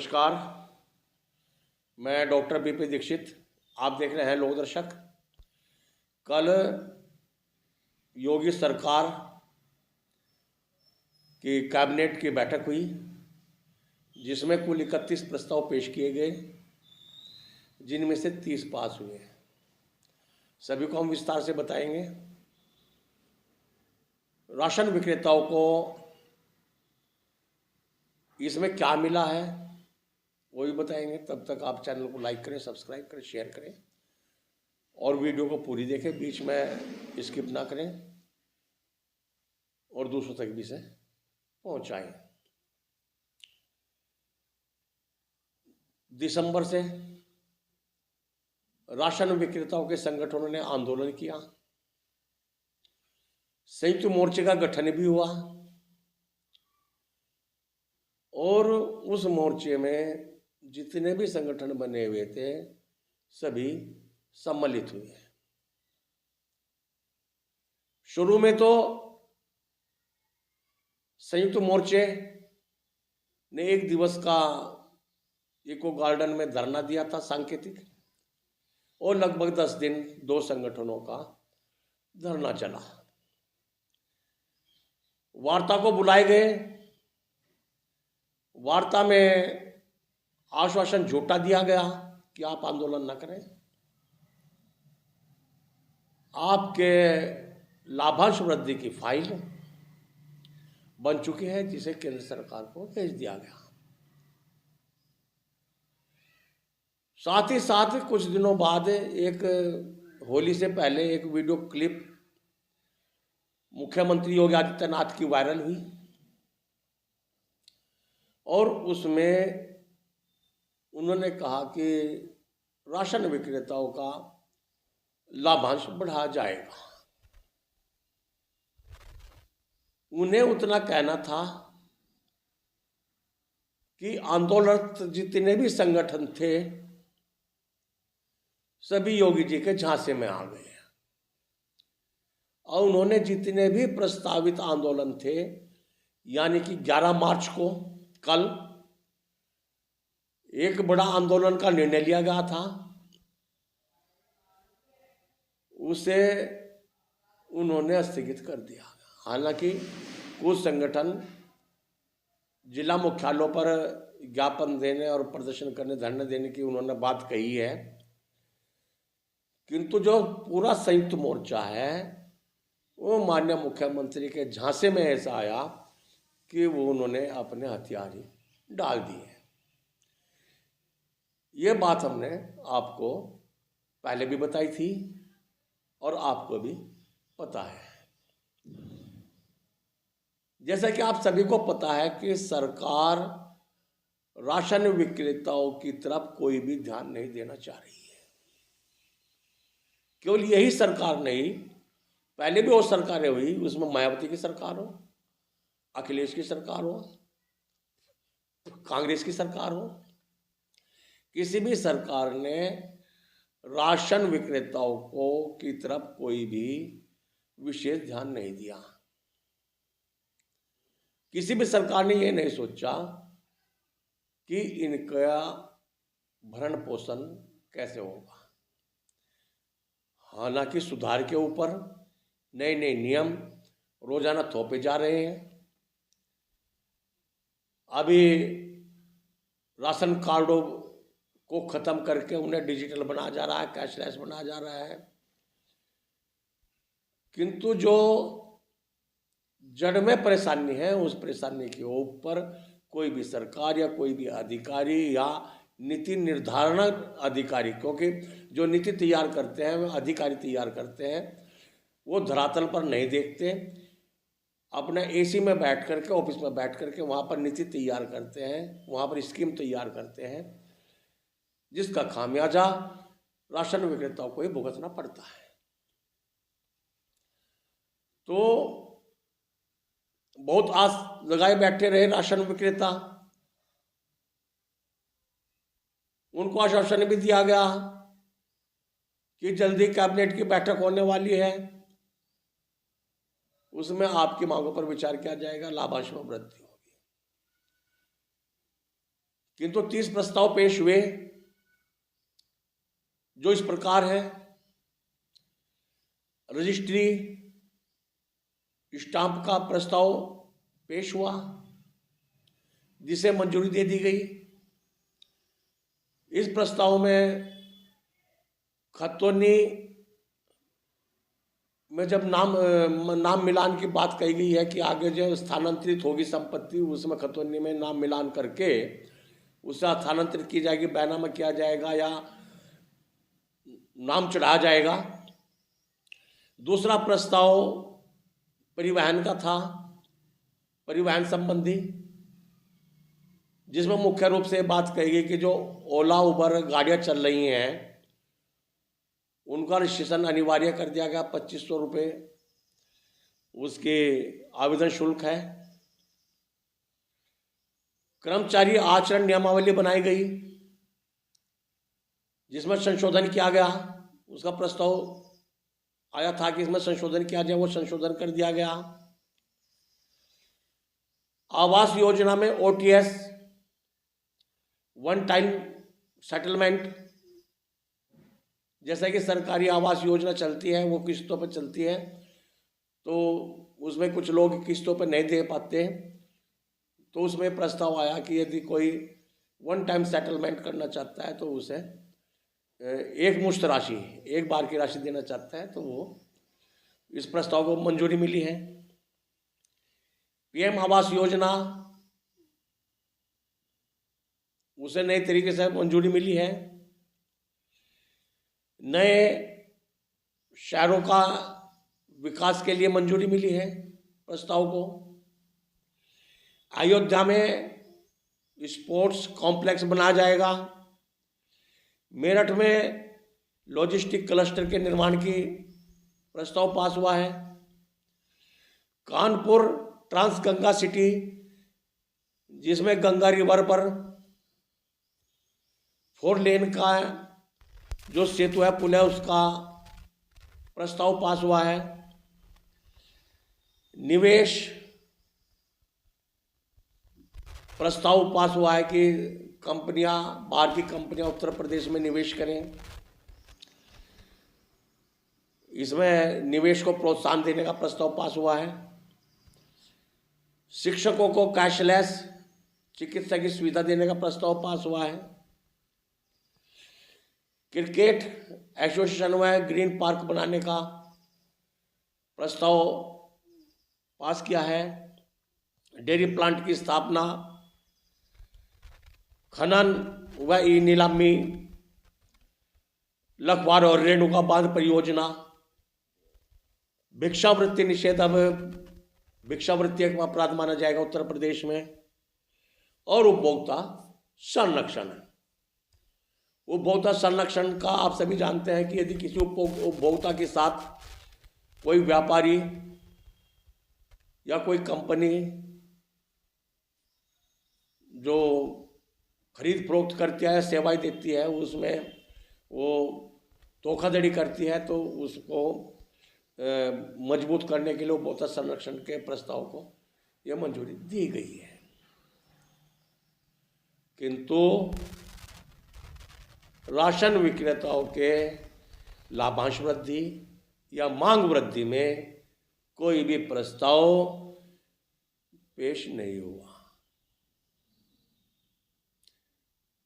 नमस्कार। मैं doctor BP Dixit. आप देख रहे हैं लोक दर्शक। कल योगी सरकार की कैबिनेट की बैठक हुई, जिसमें कुल 31 प्रस्ताव पेश किए गए, जिनमें से 30 पास हुए हैं। सभी को हम विस्तार से बताएंगे। राशन विक्रेताओं को इसमें क्या मिला है वो भी बताएंगे। तब तक आप चैनल को लाइक करें, सब्सक्राइब करें, शेयर करें और वीडियो को पूरी देखें, बीच में स्किप ना करें और दूसरों तक भी इसे पहुंचाएं। दिसंबर से राशन विक्रेताओं के संगठनों ने आंदोलन किया। संयुक्त मोर्चे का गठन भी हुआ और उस मोर्चे में जितने भी संगठन बने हुए थे सभी सम्मिलित हुए। शुरू में तो संयुक्त मोर्चे ने एक दिवस का इको गार्डन में धरना दिया था सांकेतिक, और लगभग 10 दिन दो संगठनों का धरना चला। वार्ता को बुलाए गए। वार्ता में आश्वासन झूठा दिया गया कि आप आंदोलन न करें, आपके लाभांश वृद्धि की फाइल बन चुकी है, जिसे केंद्र सरकार को भेज दिया गया। साथ ही साथ कुछ दिनों बाद एक होली से पहले एक वीडियो क्लिप मुख्यमंत्री योगी आदित्यनाथ की वायरल हुई और उसमें उन्होंने कहा कि राशन विक्रेताओं का लाभांश बढ़ाया जाएगा। उन्हें उतना कहना था कि आंदोलनरत जितने भी संगठन थे सभी योगी जी के झांसे में आ गए और उन्होंने जितने भी प्रस्तावित आंदोलन थे, यानी कि 11 मार्च को कल एक बड़ा आंदोलन का निर्णय लिया गया था, उसे उन्होंने स्थगित कर दिया। हालांकि कुछ संगठन जिला मुख्यालयों पर ज्ञापन देने और प्रदर्शन करने, धरने देने की उन्होंने बात कही है, किंतु जो पूरा संयुक्त मोर्चा है वो माननीय मुख्यमंत्री के झांसे में ऐसा आया कि वो उन्होंने अपने हथियार ही डाल दिए। ये बात हमने आपको पहले भी बताई थी और आपको भी पता है। जैसा कि आप सभी को पता है कि सरकार राशन विक्रेताओं की तरफ कोई भी ध्यान नहीं देना चाह रही है। केवल यही सरकार नहीं, पहले भी वो सरकारें हुई, उसमें मायावती की सरकार हो, अखिलेश की सरकार हो, कांग्रेस की सरकार हो, किसी भी सरकार ने राशन विक्रेताओं को की तरफ कोई भी विशेष ध्यान नहीं दिया। किसी भी सरकार ने ये नहीं सोचा कि इनका भरण पोषण कैसे होगा। हालांकि सुधार के ऊपर नए नए नियम रोजाना थोपे जा रहे हैं। अभी राशन कार्डों को खत्म करके उन्हें डिजिटल बनाया जा रहा है, कैशलेस बनाया जा रहा है, किंतु जो जड़ में परेशानी है उस परेशानी के ऊपर कोई भी सरकार या कोई भी अधिकारी या नीति निर्धारण अधिकारी, क्योंकि जो नीति तैयार करते हैं वो अधिकारी तैयार करते हैं, वो धरातल पर नहीं देखते। अपने एसी में बैठ करके, ऑफिस में बैठ करके वहाँ पर नीति तैयार करते हैं, वहाँ पर स्कीम तैयार करते हैं, जिसका खामियाजा राशन विक्रेताओं को ही भुगतना पड़ता है। तो बहुत आस लगाए बैठे रहे राशन विक्रेता। उनको आश्वासन भी दिया गया कि जल्दी कैबिनेट की बैठक होने वाली है, उसमें आपकी मांगों पर विचार किया जाएगा, लाभांश में वृद्धि होगी। किंतु 30 प्रस्ताव पेश हुए जो इस प्रकार है। रजिस्ट्री स्टाम्प का प्रस्ताव पेश हुआ जिसे मंजूरी दे दी गई। इस प्रस्ताव में खतौनी में जब नाम मिलान की बात कही गई है कि आगे जो स्थानांतरित होगी संपत्ति उसमें खतौनी में नाम मिलान करके उसे स्थानांतरित की जाएगी, बैनामा किया जाएगा या नाम चढ़ाया जाएगा। दूसरा प्रस्ताव परिवहन का था, परिवहन संबंधी, जिसमें मुख्य रूप से बात कही गई कि जो ओला उबर गाड़ियां चल रही हैं उनका रजिस्ट्रेशन अनिवार्य कर दिया गया। 2500 रुपये उसके आवेदन शुल्क है। कर्मचारी आचरण नियमावली बनाई गई जिसमें संशोधन किया गया। उसका प्रस्ताव आया था कि इसमें संशोधन किया जाए, वो संशोधन कर दिया गया। आवास योजना में ओटीएस वन टाइम सेटलमेंट, जैसा कि सरकारी आवास योजना चलती है वो किस्तों पर चलती है, तो उसमें कुछ लोग किस्तों पर नहीं दे पाते, तो उसमें प्रस्ताव आया कि यदि कोई वन टाइम सेटलमेंट करना चाहता है तो उसे एक मुश्त राशि, एक बार की राशि देना चाहता है तो वो इस प्रस्ताव को मंजूरी मिली है। पीएम आवास योजना उसे नए तरीके से मंजूरी मिली है। नए शहरों का विकास के लिए मंजूरी मिली है प्रस्ताव को। अयोध्या में स्पोर्ट्स कॉम्प्लेक्स बनाया जाएगा। मेरठ में लॉजिस्टिक क्लस्टर के निर्माण की प्रस्ताव पास हुआ है। कानपुर ट्रांस गंगा सिटी, जिसमें गंगा रिवर पर 4 लेन का जो सेतु है, पुल है, उसका प्रस्ताव पास हुआ है। निवेश प्रस्ताव पास हुआ है कि कंपनियां, बाहर की कंपनियां उत्तर प्रदेश में निवेश करें। इसमें निवेश को प्रोत्साहन देने का प्रस्ताव पास हुआ है। शिक्षकों को कैशलेस चिकित्सा की सुविधा देने का प्रस्ताव पास हुआ है। क्रिकेट एसोसिएशन में ग्रीन पार्क बनाने का प्रस्ताव पास किया है। डेयरी प्लांट की स्थापना, खनन व ई नीलामी, लखवार और रेणुका बांध परियोजना, भिक्षावृत्ति निषेध, अब भिक्षावृत्ति एक अपराध माना जाएगा उत्तर प्रदेश में, और उपभोक्ता संरक्षण। उपभोक्ता संरक्षण का आप सभी जानते हैं कि यदि किसी उपभोक्ता के साथ कोई व्यापारी या कोई कंपनी जो खरीद फरोख्त करती है, सेवाएं देती है, उसमें वो धोखाधड़ी करती है, तो उसको मजबूत करने के लिए उपभोक्ता संरक्षण के प्रस्ताव को यह मंजूरी दी गई है। किंतु राशन विक्रेताओं के लाभांश वृद्धि या मांग वृद्धि में कोई भी प्रस्ताव पेश नहीं हुआ,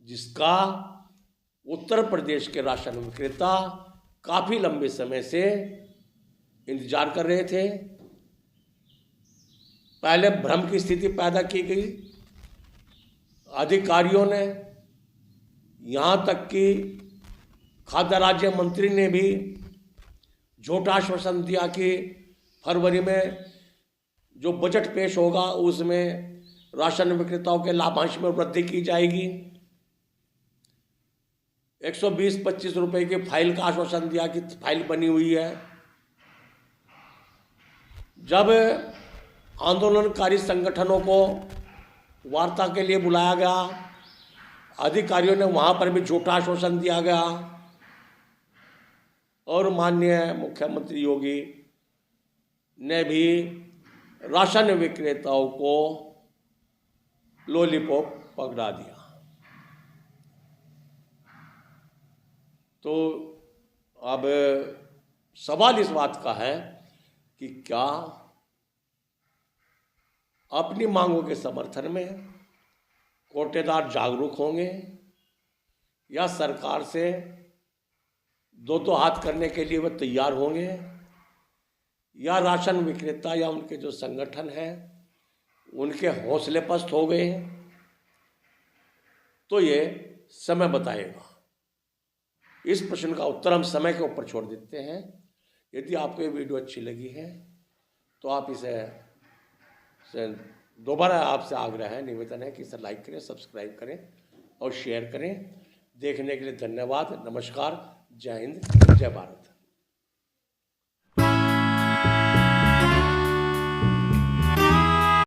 जिसका उत्तर प्रदेश के राशन विक्रेता काफी लंबे समय से इंतजार कर रहे थे। पहले भ्रम की स्थिति पैदा की गई। अधिकारियों ने, यहाँ तक कि खाद्य राज्य मंत्री ने भी झूठा आश्वासन दिया कि फरवरी में जो बजट पेश होगा उसमें राशन विक्रेताओं के लाभांश में वृद्धि की जाएगी। 120-25 रुपए की फाइल का आश्वासन दिया कि फाइल बनी हुई है। जब आंदोलनकारी संगठनों को वार्ता के लिए बुलाया गया, अधिकारियों ने वहां पर भी झूठा आश्वासन दिया गया और माननीय मुख्यमंत्री योगी ने भी राशन विक्रेताओं को लॉलीपॉप पकड़ा दिया। तो अब सवाल इस बात का है कि क्या अपनी मांगों के समर्थन में कोटेदार जागरूक होंगे या सरकार से दो हाथ करने के लिए वह तैयार होंगे, या राशन विक्रेता या उनके जो संगठन हैं उनके हौसले पस्त हो गए हैं। तो ये समय बताएगा। इस प्रश्न का उत्तर हम समय के ऊपर छोड़ देते हैं। यदि आपको ये वीडियो अच्छी लगी है तो आप इसे दोबारा आपसे आग्रह है, निवेदन है कि इसे लाइक करें, सब्सक्राइब करें और शेयर करें। देखने के लिए धन्यवाद। नमस्कार। जय हिंद, जय भारत।